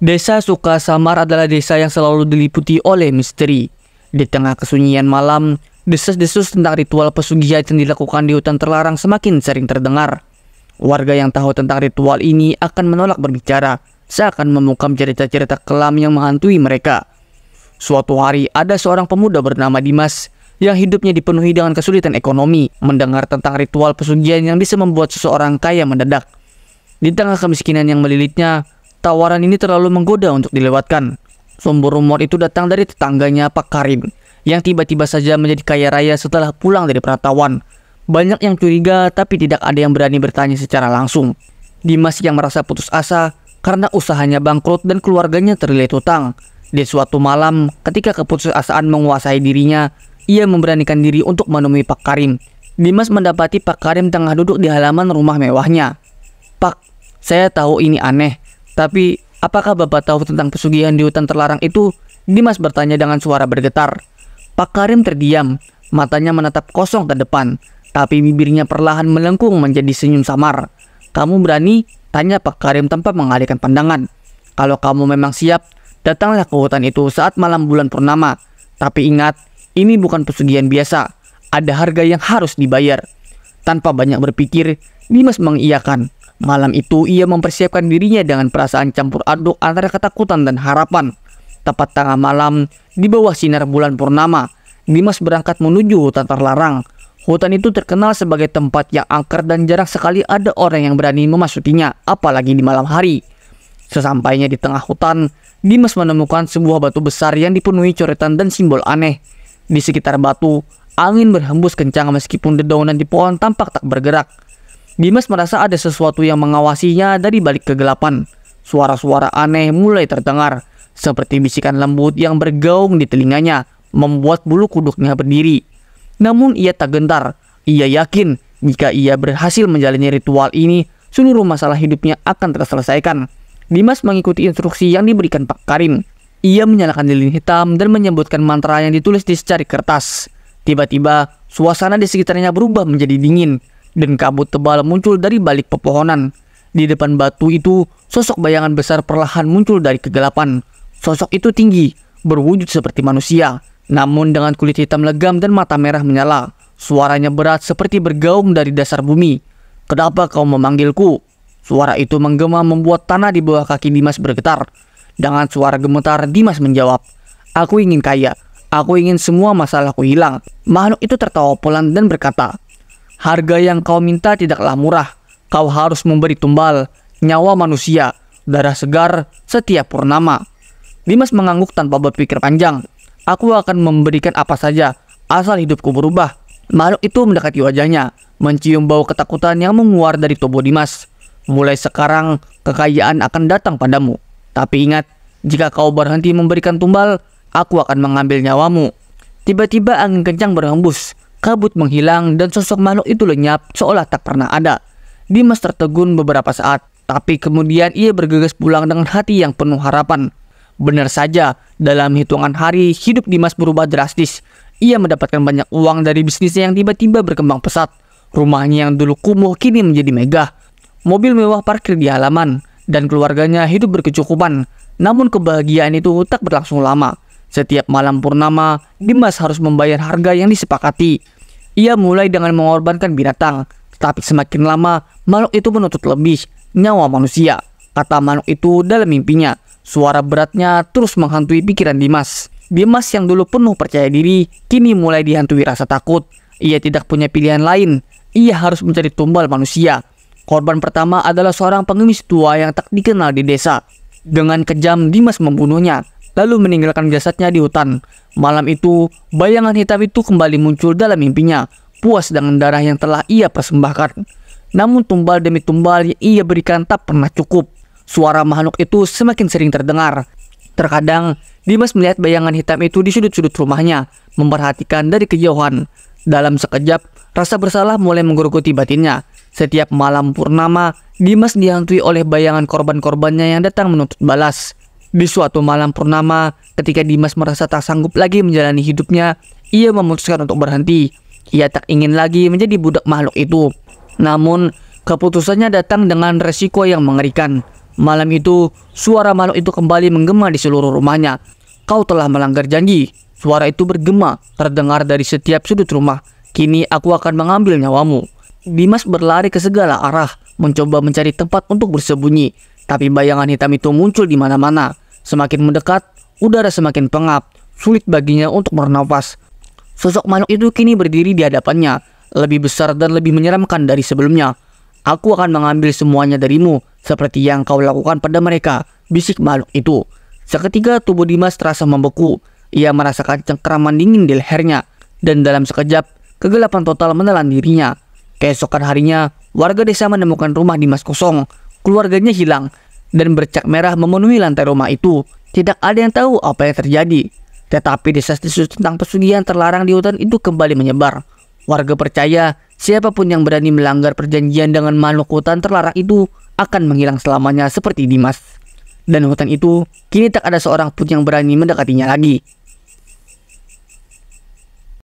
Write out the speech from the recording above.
Desa Sukasamar adalah desa yang selalu diliputi oleh misteri. Di tengah kesunyian malam, desas-desus tentang ritual pesugihan yang dilakukan di hutan terlarang semakin sering terdengar. Warga yang tahu tentang ritual ini akan menolak berbicara, seakan memukam cerita-cerita kelam yang menghantui mereka. Suatu hari ada seorang pemuda bernama Dimas yang hidupnya dipenuhi dengan kesulitan ekonomi. Mendengar tentang ritual pesugihan yang bisa membuat seseorang kaya mendadak. Di tengah kemiskinan yang melilitnya, tawaran ini terlalu menggoda untuk dilewatkan. Sumber rumor itu datang dari tetangganya Pak Karim, yang tiba-tiba saja menjadi kaya raya setelah pulang dari perantauan. Banyak yang curiga, tapi tidak ada yang berani bertanya secara langsung. Dimas yang merasa putus asa karena usahanya bangkrut dan keluarganya terlilit hutang. Di suatu malam, ketika keputusasaan menguasai dirinya, ia memberanikan diri untuk menemui Pak Karim. Dimas mendapati Pak Karim tengah duduk di halaman rumah mewahnya. "Pak, saya tahu ini aneh, tapi apakah Bapak tahu tentang pesugihan di hutan terlarang itu?" Dimas bertanya dengan suara bergetar. Pak Karim terdiam, matanya menatap kosong ke depan, tapi bibirnya perlahan melengkung menjadi senyum samar. "Kamu berani?" tanya Pak Karim tanpa mengalihkan pandangan. "Kalau kamu memang siap, datanglah ke hutan itu saat malam bulan purnama. Tapi ingat, ini bukan pesugihan biasa. Ada harga yang harus dibayar." Tanpa banyak berpikir, Dimas mengiyakan. Malam itu ia mempersiapkan dirinya dengan perasaan campur aduk antara ketakutan dan harapan. Tepat tengah malam, di bawah sinar bulan purnama, Dimas berangkat menuju hutan terlarang. Hutan itu terkenal sebagai tempat yang angker dan jarang sekali ada orang yang berani memasukinya, apalagi di malam hari. Sesampainya di tengah hutan, Dimas menemukan sebuah batu besar yang dipenuhi coretan dan simbol aneh. Di sekitar batu, angin berhembus kencang meskipun dedaunan di pohon tampak tak bergerak. Dimas merasa ada sesuatu yang mengawasinya dari balik kegelapan. Suara-suara aneh mulai terdengar, seperti bisikan lembut yang bergaung di telinganya, membuat bulu kuduknya berdiri. Namun ia tak gentar. Ia yakin jika ia berhasil menjalani ritual ini, seluruh masalah hidupnya akan terselesaikan. Dimas mengikuti instruksi yang diberikan Pak Karim. Ia menyalakan lilin hitam dan menyebutkan mantra yang ditulis di secari kertas. Tiba-tiba, suasana di sekitarnya berubah menjadi dingin, dan kabut tebal muncul dari balik pepohonan. Di depan batu itu, sosok bayangan besar perlahan muncul dari kegelapan. Sosok itu tinggi, berwujud seperti manusia, namun dengan kulit hitam legam dan mata merah menyala. Suaranya berat seperti bergaung dari dasar bumi. "Kenapa kau memanggilku?" Suara itu menggema membuat tanah di bawah kaki Dimas bergetar. Dengan suara gemetar, Dimas menjawab, "Aku ingin kaya. Aku ingin semua masalahku hilang." Makhluk itu tertawa pelan dan berkata, "Harga yang kau minta tidaklah murah. Kau harus memberi tumbal, nyawa manusia, darah segar setiap purnama." Dimas mengangguk tanpa berpikir panjang. "Aku akan memberikan apa saja, asal hidupku berubah." Makhluk itu mendekati wajahnya, mencium bau ketakutan yang menguar dari tubuh Dimas. "Mulai sekarang, kekayaan akan datang padamu. Tapi ingat, jika kau berhenti memberikan tumbal, aku akan mengambil nyawamu." Tiba-tiba angin kencang berhembus, kabut menghilang dan sosok makhluk itu lenyap seolah tak pernah ada. Dimas tertegun beberapa saat, tapi kemudian ia bergegas pulang dengan hati yang penuh harapan. Benar saja, dalam hitungan hari, hidup Dimas berubah drastis. Ia mendapatkan banyak uang dari bisnisnya yang tiba-tiba berkembang pesat. Rumahnya yang dulu kumuh kini menjadi megah. Mobil mewah parkir di halaman, dan keluarganya hidup berkecukupan. Namun kebahagiaan itu tak berlangsung lama. Setiap malam purnama, Dimas harus membayar harga yang disepakati. Ia mulai dengan mengorbankan binatang, tetapi semakin lama, makhluk itu menuntut lebih, nyawa manusia. Kata makhluk itu dalam mimpinya. Suara beratnya terus menghantui pikiran Dimas. Dimas yang dulu penuh percaya diri, kini mulai dihantui rasa takut. Ia tidak punya pilihan lain. Ia harus mencari tumbal manusia. Korban pertama adalah seorang pengemis tua yang tak dikenal di desa. Dengan kejam, Dimas membunuhnya, lalu meninggalkan jasadnya di hutan. Malam itu, bayangan hitam itu kembali muncul dalam mimpinya, puas dengan darah yang telah ia persembahkan. Namun tumbal demi tumbal yang ia berikan tak pernah cukup. Suara makhluk itu semakin sering terdengar. Terkadang, Dimas melihat bayangan hitam itu di sudut-sudut rumahnya, memperhatikan dari kejauhan. Dalam sekejap, rasa bersalah mulai menggerogoti batinnya. Setiap malam purnama, Dimas dihantui oleh bayangan korban-korbannya yang datang menuntut balas. Di suatu malam purnama, ketika Dimas merasa tak sanggup lagi menjalani hidupnya, ia memutuskan untuk berhenti. Ia tak ingin lagi menjadi budak makhluk itu. Namun, keputusannya datang dengan resiko yang mengerikan. Malam itu, suara makhluk itu kembali menggema di seluruh rumahnya. Kau telah melanggar janji. Suara itu bergema, terdengar dari setiap sudut rumah. Kini aku akan mengambil nyawamu. Dimas berlari ke segala arah, mencoba mencari tempat untuk bersembunyi. Tapi bayangan hitam itu muncul di mana-mana. Semakin mendekat, udara semakin pengap. Sulit baginya untuk bernafas. Sosok makhluk itu kini berdiri di hadapannya, lebih besar dan lebih menyeramkan dari sebelumnya. Aku akan mengambil semuanya darimu, seperti yang kau lakukan pada mereka, bisik makhluk itu. Seketika tubuh Dimas terasa membeku. Ia merasakan cengkeraman dingin di lehernya, dan dalam sekejap, kegelapan total menelan dirinya. Keesokan harinya, warga desa menemukan rumah Dimas kosong. Keluarganya hilang, dan bercak merah memenuhi lantai rumah itu. Tidak ada yang tahu apa yang terjadi. Tetapi desas-desus tentang pesugihan terlarang di hutan itu kembali menyebar. Warga percaya, siapapun yang berani melanggar perjanjian dengan makhluk hutan terlarang itu akan menghilang selamanya seperti Dimas. Dan hutan itu, kini tak ada seorang pun yang berani mendekatinya lagi.